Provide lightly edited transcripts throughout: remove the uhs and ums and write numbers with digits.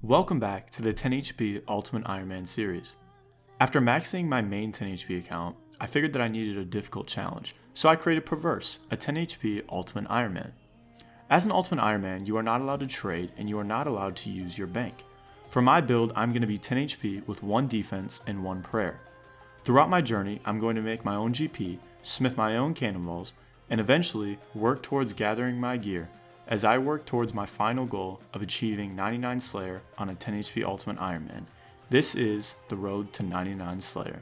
Welcome back to the 10 HP Ultimate Iron Man series. After maxing my main 10 HP account, I figured that I needed a difficult challenge, so I created Perverse, a 10 HP Ultimate Iron Man. As an Ultimate Iron Man, you are not allowed to trade and you are not allowed to use your bank. For my build, I'm going to be 10 HP with 1 defense and 1 prayer. Throughout my journey, I'm going to make my own GP, smith my own cannonballs, and eventually work towards gathering my gear as I work towards my final goal of achieving 99 Slayer on a 10 HP Ultimate Iron Man. This is the road to 99 Slayer.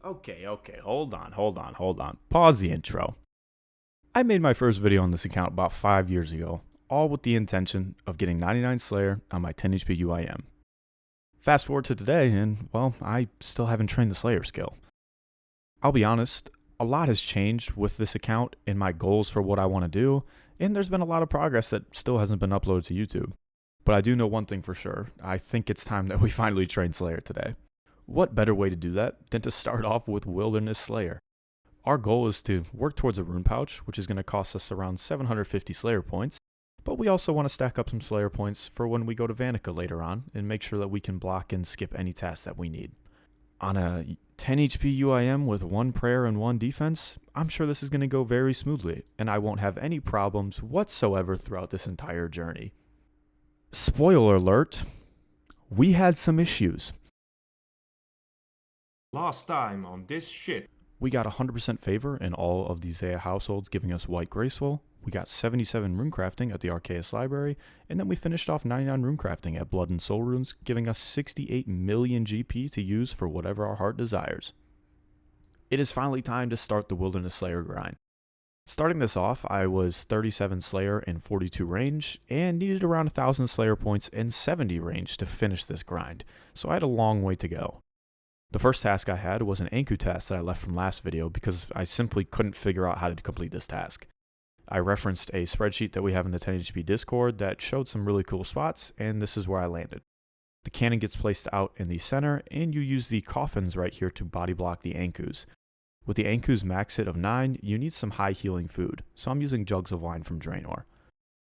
Okay, hold on. Pause the intro. I made my first video on this account about 5 years ago, all with the intention of getting 99 Slayer on my 10 HP UIM. Fast forward to today and, well, I still haven't trained the Slayer skill. I'll be honest, a lot has changed with this account and my goals for what I want to do, and there's been a lot of progress that still hasn't been uploaded to YouTube. But I do know one thing for sure, I think it's time that we finally train Slayer today. What better way to do that than to start off with Wilderness Slayer? Our goal is to work towards a rune pouch, which is going to cost us around 750 Slayer points, but we also want to stack up some Slayer points for when we go to Vanica later on and make sure that we can block and skip any tasks that we need. On a 10 HP UIM with 1 prayer and 1 defense, I'm sure this is going to go very smoothly, and I won't have any problems whatsoever throughout this entire journey. Spoiler alert, we had some issues. Last time on this shit. We got 100% favor in all of the Zaya households, giving us White Graceful. We got 77 rune crafting at the Arceus Library, and then we finished off 99 rune crafting at Blood and Soul Runes, giving us 68 million GP to use for whatever our heart desires. It is finally time to start the Wilderness Slayer grind. Starting this off, I was 37 Slayer and 42 range, and needed around 1,000 Slayer points and 70 range to finish this grind, so I had a long way to go. The first task I had was an Anku task that I left from last video because I simply couldn't figure out how to complete this task. I referenced a spreadsheet that we have in the 10 HP Discord that showed some really cool spots, and this is where I landed. The cannon gets placed out in the center, and you use the coffins right here to body block the Ankus. With the Anku's max hit of 9, you need some high healing food, so I'm using jugs of wine from Draenor.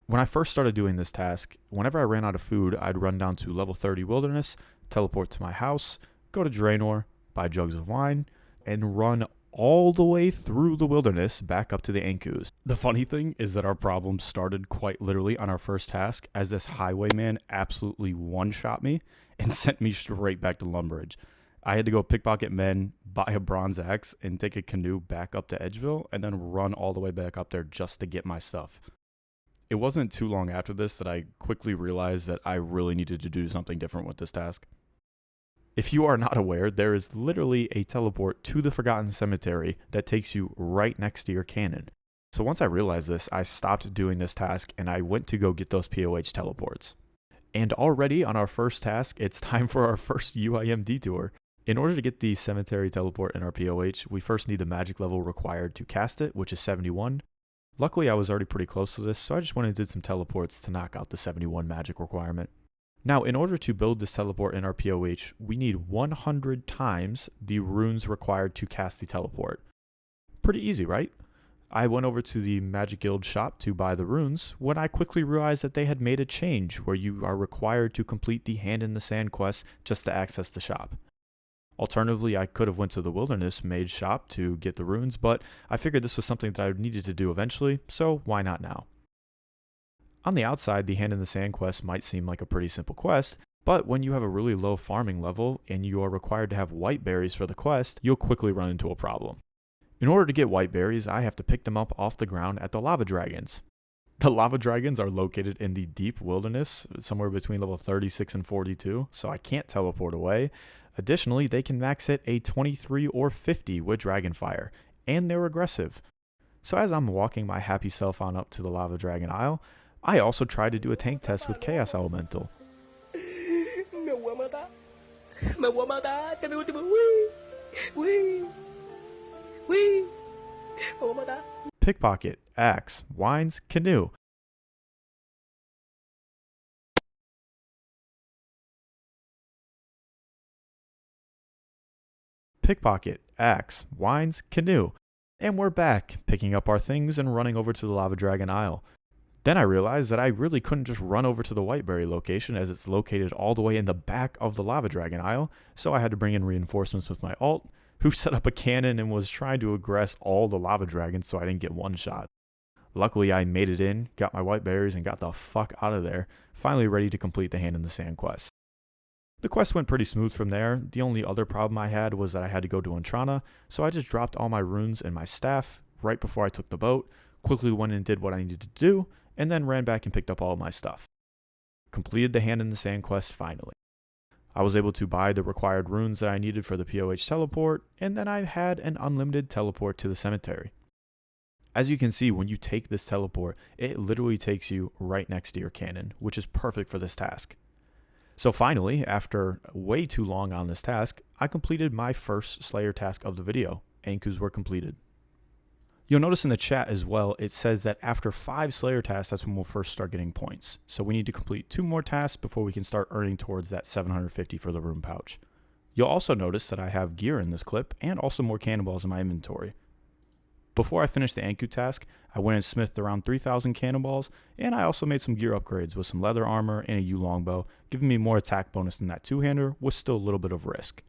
When I first started doing this task, whenever I ran out of food, I'd run down to level 30 Wilderness, teleport to my house, go to Draenor, buy jugs of wine, and run all the way through the wilderness back up to the Ankus. The funny thing is that our problem started quite literally on our first task, as this highwayman absolutely one-shot me and sent me straight back to Lumbridge. I had to go pickpocket men, buy a bronze axe, and take a canoe back up to Edgeville, and then run all the way back up there just to get my stuff. It wasn't too long after this that I quickly realized that I really needed to do something different with this task. If you are not aware, there is literally a teleport to the Forgotten Cemetery that takes you right next to your cannon. So once I realized this, I stopped doing this task and I went to go get those POH teleports. And already on our first task, it's time for our first UIM detour. In order to get the cemetery teleport in our POH, we first need the magic level required to cast it, which is 71. Luckily, I was already pretty close to this, so I just went and did some teleports to knock out the 71 magic requirement. Now, in order to build this teleport in our POH, we need 100 times the runes required to cast the teleport. Pretty easy, right? I went over to the Magic Guild shop to buy the runes when I quickly realized that they had made a change where you are required to complete the Hand in the Sand quest just to access the shop. Alternatively, I could have went to the Wilderness Mage shop to get the runes, but I figured this was something that I needed to do eventually, so why not now? On the outside, the Hand in the Sand quest might seem like a pretty simple quest, but when you have a really low farming level and you are required to have white berries for the quest, you'll quickly run into a problem. In order to get white berries, I have to pick them up off the ground at the lava dragons. The lava dragons are located in the deep wilderness, somewhere between level 36 and 42, so I can't teleport away. Additionally, they can max hit a 23 or 50 with Dragonfire, and they're aggressive. So as I'm walking my happy self on up to the lava dragon isle, I also tried to do a tank test with Chaos Elemental. Pickpocket, axe, wines, canoe. Pickpocket, axe, wines, canoe. And we're back, picking up our things and running over to the Lava Dragon Isle. Then I realized that I really couldn't just run over to the Whiteberry location as it's located all the way in the back of the Lava Dragon Isle, so I had to bring in reinforcements with my alt, who set up a cannon and was trying to aggress all the Lava Dragons so I didn't get one shot. Luckily, I made it in, got my white berries, and got the fuck out of there, finally ready to complete the Hand in the Sand quest. The quest went pretty smooth from there. The only other problem I had was that I had to go to Entrana, so I just dropped all my runes and my staff right before I took the boat, quickly went and did what I needed to do, and then ran back and picked up all of my stuff. Completed the Hand in the Sand quest finally. I was able to buy the required runes that I needed for the POH teleport, and then I had an unlimited teleport to the cemetery. As you can see, when you take this teleport, it literally takes you right next to your cannon, which is perfect for this task. So finally, after way too long on this task, I completed my first Slayer task of the video. Ankus were completed. You'll notice in the chat as well, it says that after 5 Slayer tasks, that's when we'll first start getting points. So we need to complete 2 more tasks before we can start earning towards that 750 for the rune pouch. You'll also notice that I have gear in this clip and also more cannonballs in my inventory. Before I finished the Anku task, I went and smithed around 3,000 cannonballs, and I also made some gear upgrades with some leather armor and a U longbow, giving me more attack bonus than that two-hander with still a little bit of risk.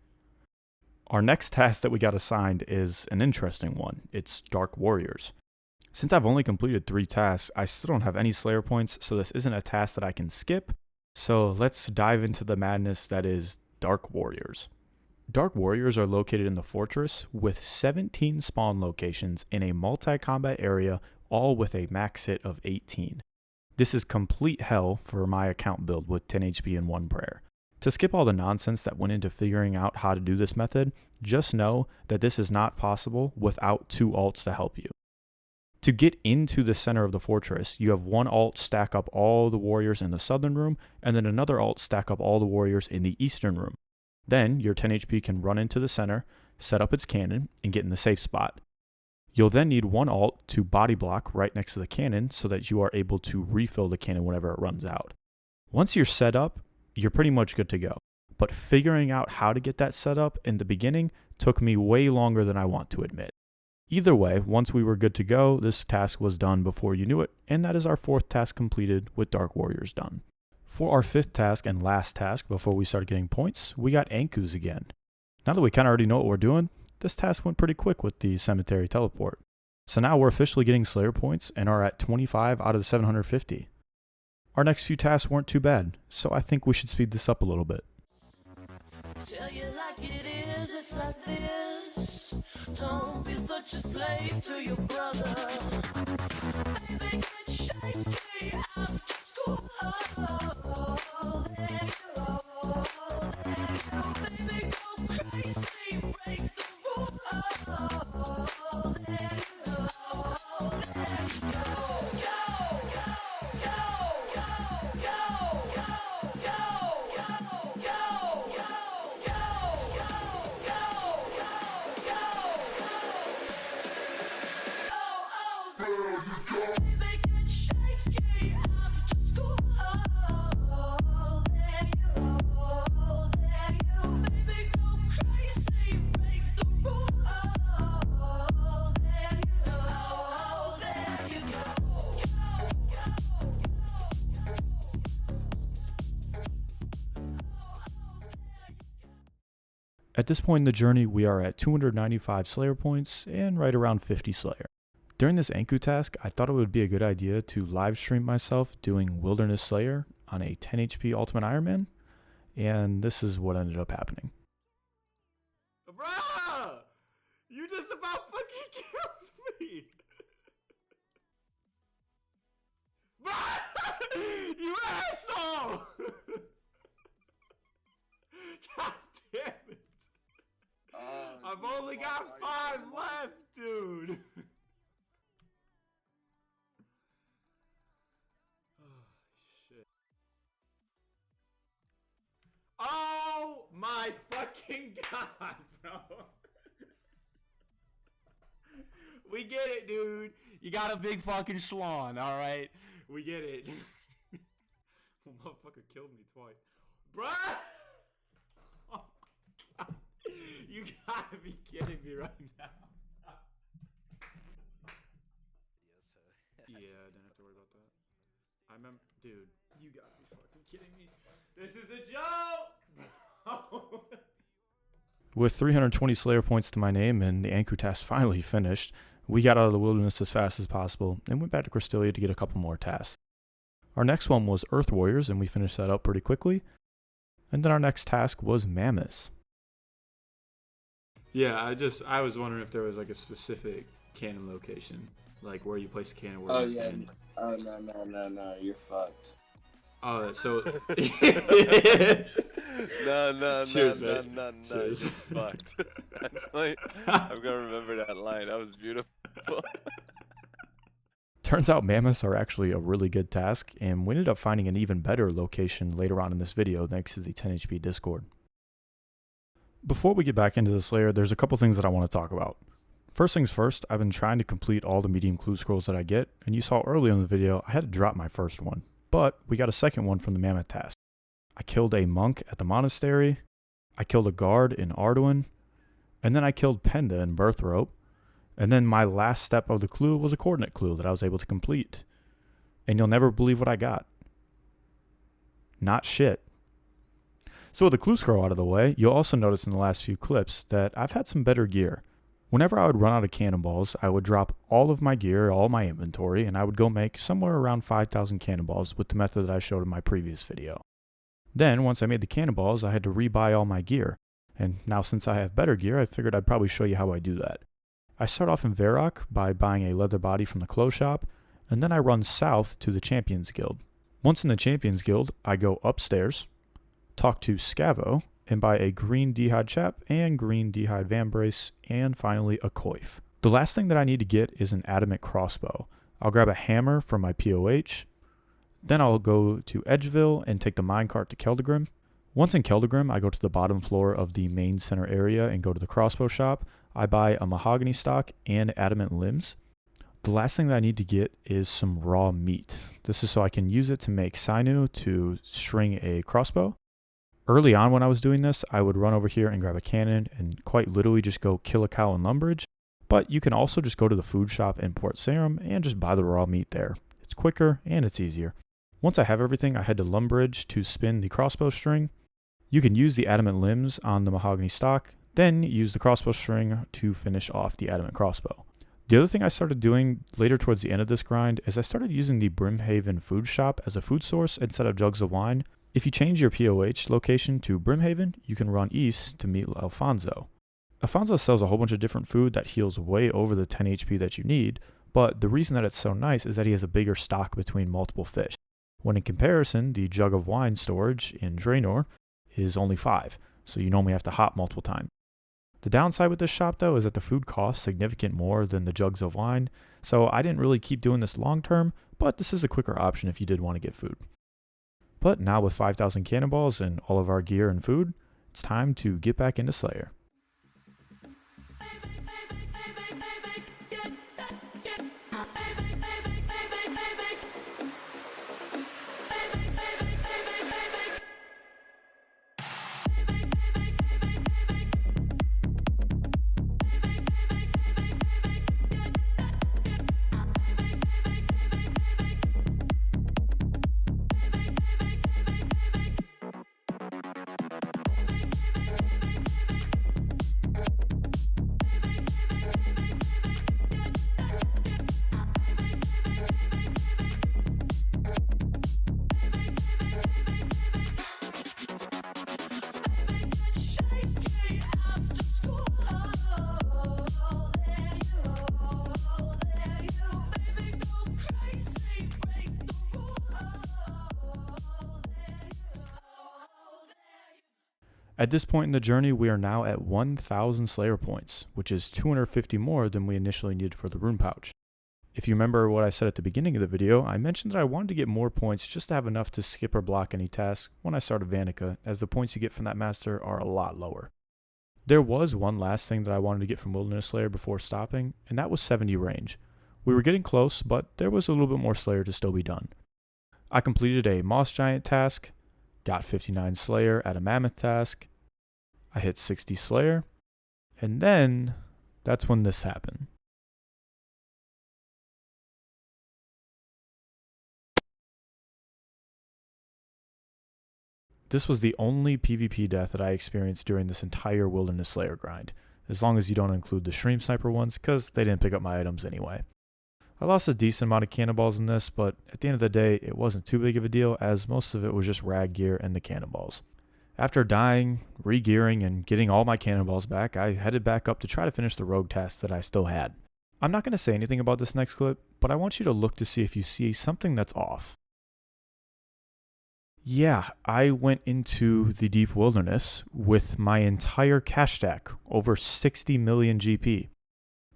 Our next task that we got assigned is an interesting one. It's Dark Warriors. Since I've only completed 3 tasks, I still don't have any Slayer points, so this isn't a task that I can skip. So let's dive into the madness that is Dark Warriors. Dark Warriors are located in the fortress with 17 spawn locations in a multi-combat area, all with a max hit of 18. This is complete hell for my account build with 10 HP and 1 prayer. To skip all the nonsense that went into figuring out how to do this method, just know that this is not possible without 2 alts to help you. To get into the center of the fortress, you have one alt stack up all the warriors in the southern room, and then another alt stack up all the warriors in the eastern room. Then your 10 HP can run into the center, set up its cannon, and get in the safe spot. You'll then need one alt to body block right next to the cannon so that you are able to refill the cannon whenever it runs out. Once you're set up, you're pretty much good to go. But figuring out how to get that set up in the beginning took me way longer than I want to admit. Either way, once we were good to go, this task was done before you knew it, and that is our 4th task completed with Dark Warriors done. For our 5th task and last task before we start getting points, we got Ankus again. Now that we kind of already know what we're doing, this task went pretty quick with the cemetery teleport. So now we're officially getting Slayer points and are at 25 out of the 750. Our next few tasks weren't too bad, so I think we should speed this up a little bit. Tell you like it is, it's like this. Don't be such a slave to your brother. Baby, get shaky after school. Oh, there you go, there you go. Baby, go crazy, break the rules. Oh, there you go, there you go. At this point in the journey, we are at 295 Slayer points and right around 50 Slayer. During this Anku task, I thought it would be a good idea to live stream myself doing Wilderness Slayer on a 10 HP Ultimate Iron Man, and this is what ended up happening. Bruh! You just about fucking killed me! Bruh! You asshole! God damn it! I've only got 5 left, dude! Oh my fucking god, bro. We get it, dude. You got a big fucking schlong, alright? We get it. Motherfucker killed me twice. Bruh! Oh my god. You gotta be kidding me right now. Yeah, I didn't have to worry about that. remember, dude, you gotta be fucking kidding me. This is a joke! With 320 Slayer points to my name and the Anku task finally finished, we got out of the wilderness as fast as possible and went back to Cristelia to get a couple more tasks. Our next one was Earth Warriors, and we finished that up pretty quickly. And then our next task was Mammoths. Yeah, I was wondering if there was like a specific cannon location, like where you place the cannon. Where Oh you yeah. stand. Oh no, you're fucked. Oh, so. No, Cheers, mate. you're Cheers. fucked. That's like, I'm gonna remember that line. That was beautiful. Turns out Mammoths are actually a really good task, and we ended up finding an even better location later on in this video thanks to the 10 HP Discord. Before we get back into the Slayer, there's a couple things that I want to talk about. First things first, I've been trying to complete all the medium clue scrolls that I get, and you saw earlier in the video I had to drop my first one, but we got a second one from the Mammoth task. I killed a monk at the monastery, I killed a guard in Arduin, and then I killed Penda in Birthrope, and then my last step of the clue was a coordinate clue that I was able to complete. And you'll never believe what I got. Not shit. So with the clue scroll out of the way, you'll also notice in the last few clips that I've had some better gear. Whenever I would run out of cannonballs, I would drop all of my gear, all my inventory, and I would go make somewhere around 5,000 cannonballs with the method that I showed in my previous video. Then, once I made the cannonballs, I had to rebuy all my gear. And now since I have better gear, I figured I'd probably show you how I do that. I start off in Varrock by buying a leather body from the clothes shop, and then I run south to the Champions Guild. Once in the Champions Guild, I go upstairs, talk to Scavo, and buy a green D'hide Chap and green D'hide Vambrace, and finally a Coif. The last thing that I need to get is an adamant crossbow. I'll grab a hammer for my POH, then I'll go to Edgeville and take the minecart to Keldegrim. Once in Keldegrim, I go to the bottom floor of the main center area and go to the crossbow shop. I buy a mahogany stock and adamant limbs. The last thing that I need to get is some raw meat. This is so I can use it to make sinew to string a crossbow. Early on when I was doing this, I would run over here and grab a cannon and quite literally just go kill a cow in Lumbridge. But you can also just go to the food shop in Port Sarum and just buy the raw meat there. It's quicker and it's easier. Once I have everything, I head to Lumbridge to spin the crossbow string. You can use the adamant limbs on the mahogany stock, then use the crossbow string to finish off the adamant crossbow. The other thing I started doing later towards the end of this grind is I started using the Brimhaven food shop as a food source instead of jugs of wine. If you change your POH location to Brimhaven, you can run east to meet Alfonso. Alfonso sells a whole bunch of different food that heals way over the 10 HP that you need, but the reason that it's so nice is that he has a bigger stock between multiple fish. When in comparison, the jug of wine storage in Draenor is only 5, so you normally have to hop multiple times. The downside with this shop though is that the food costs significant more than the jugs of wine, so I didn't really keep doing this long term, but this is a quicker option if you did want to get food. But now with 5,000 cannonballs and all of our gear and food, it's time to get back into Slayer. At this point in the journey, we are now at 1,000 Slayer points, which is 250 more than we initially needed for the rune pouch. If you remember what I said at the beginning of the video, I mentioned that I wanted to get more points just to have enough to skip or block any tasks when I started Vanica, as the points you get from that master are a lot lower. There was one last thing that I wanted to get from Wilderness Slayer before stopping, and that was 70 range. We were getting close, but there was a little bit more Slayer to still be done. I completed a Moss Giant task, got 59 Slayer at a Mammoth task, I hit 60 Slayer, and then that's when this happened. This was the only PvP death that I experienced during this entire Wilderness Slayer grind, as long as you don't include the Stream Sniper ones, because they didn't pick up my items anyway. I lost a decent amount of cannonballs in this, but at the end of the day, it wasn't too big of a deal, as most of it was just rag gear and the cannonballs. After dying, re-gearing, and getting all my cannonballs back, I headed back up to try to finish the rogue task that I still had. I'm not going to say anything about this next clip, but I want you to look to see if you see something that's off. Yeah, I went into the deep wilderness with my entire cash stack, over 60 million GP.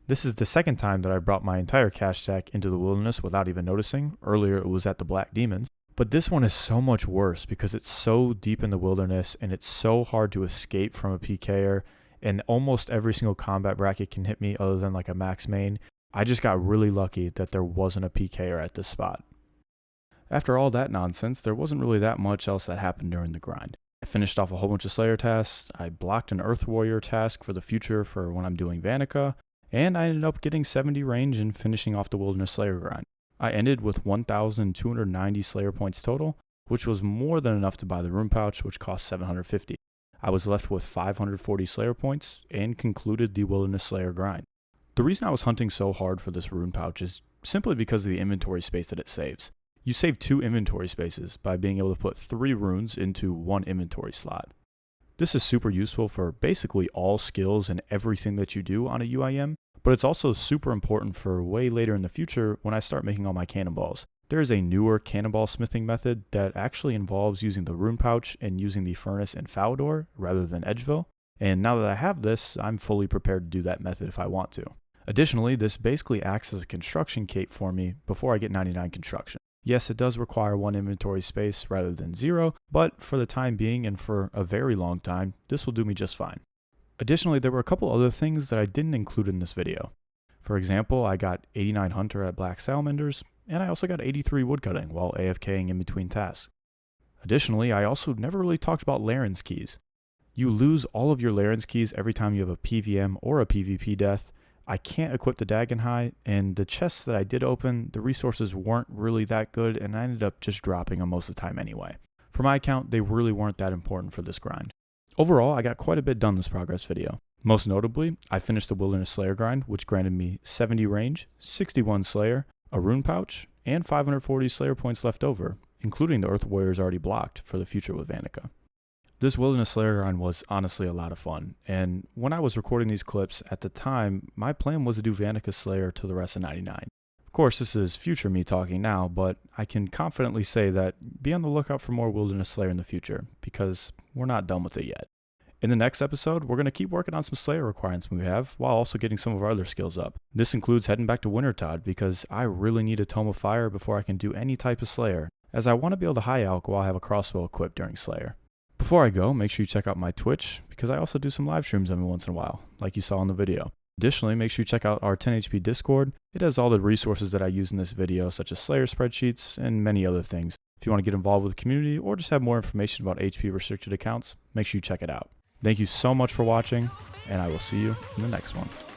This is the second time that I brought my entire cash stack into the wilderness without even noticing. Earlier it was at the Black Demons. But this one is so much worse because it's so deep in the wilderness and it's so hard to escape from a PKer, and almost every single combat bracket can hit me other than like a max main. I just got really lucky that there wasn't a PKer at this spot. After all that nonsense, there wasn't really that much else that happened during the grind. I finished off a whole bunch of Slayer tasks, I blocked an Earth Warrior task for the future for when I'm doing Vanica, and I ended up getting 70 range and finishing off the Wilderness Slayer grind. I ended with 1,290 Slayer points total, which was more than enough to buy the rune pouch, which cost 750. I was left with 540 Slayer points and concluded the Wilderness Slayer grind. The reason I was hunting so hard for this rune pouch is simply because of the inventory space that it saves. You save 2 inventory spaces by being able to put 3 runes into 1 inventory slot. This is super useful for basically all skills and everything that you do on a UIM, but it's also super important for way later in the future when I start making all my cannonballs. There is a newer cannonball smithing method that actually involves using the rune pouch and using the furnace in Falador rather than Edgeville, and now that I have this, I'm fully prepared to do that method if I want to. Additionally, this basically acts as a construction cape for me before I get 99 construction. Yes, it does require 1 inventory space rather than 0, but for the time being and for a very long time, this will do me just fine. Additionally, there were a couple other things that I didn't include in this video. For example, I got 89 Hunter at Black Salamanders, and I also got 83 Woodcutting while AFKing in between tasks. Additionally, I also never really talked about Laren's keys. You lose all of your Laren's keys every time you have a PVM or a PvP death. I can't equip the Dagonhai, and the chests that I did open, the resources weren't really that good, and I ended up just dropping them most of the time anyway. For my account, they really weren't that important for this grind. Overall, I got quite a bit done this progress video. Most notably, I finished the Wilderness Slayer grind, which granted me 70 range, 61 Slayer, a rune pouch, and 540 Slayer points left over, including the Earth Warriors already blocked for the future with Vanica. This Wilderness Slayer grind was honestly a lot of fun, and when I was recording these clips, at the time, my plan was to do Vanica Slayer to the rest of 99. Of course, this is future me talking now, but I can confidently say that be on the lookout for more Wilderness Slayer in the future, because we're not done with it yet. In the next episode, we're going to keep working on some Slayer requirements we have, while also getting some of our other skills up. This includes heading back to Wintertod, because I really need a Tome of Fire before I can do any type of Slayer, as I want to be able to high alch while I have a crossbow equipped during Slayer. Before I go, make sure you check out my Twitch, because I also do some live streams every once in a while, like you saw in the video. Additionally, make sure you check out our 10 HP Discord. It has all the resources that I use in this video, such as Slayer spreadsheets and many other things. If you want to get involved with the community or just have more information about HP restricted accounts, make sure you check it out. Thank you so much for watching, and I will see you in the next one.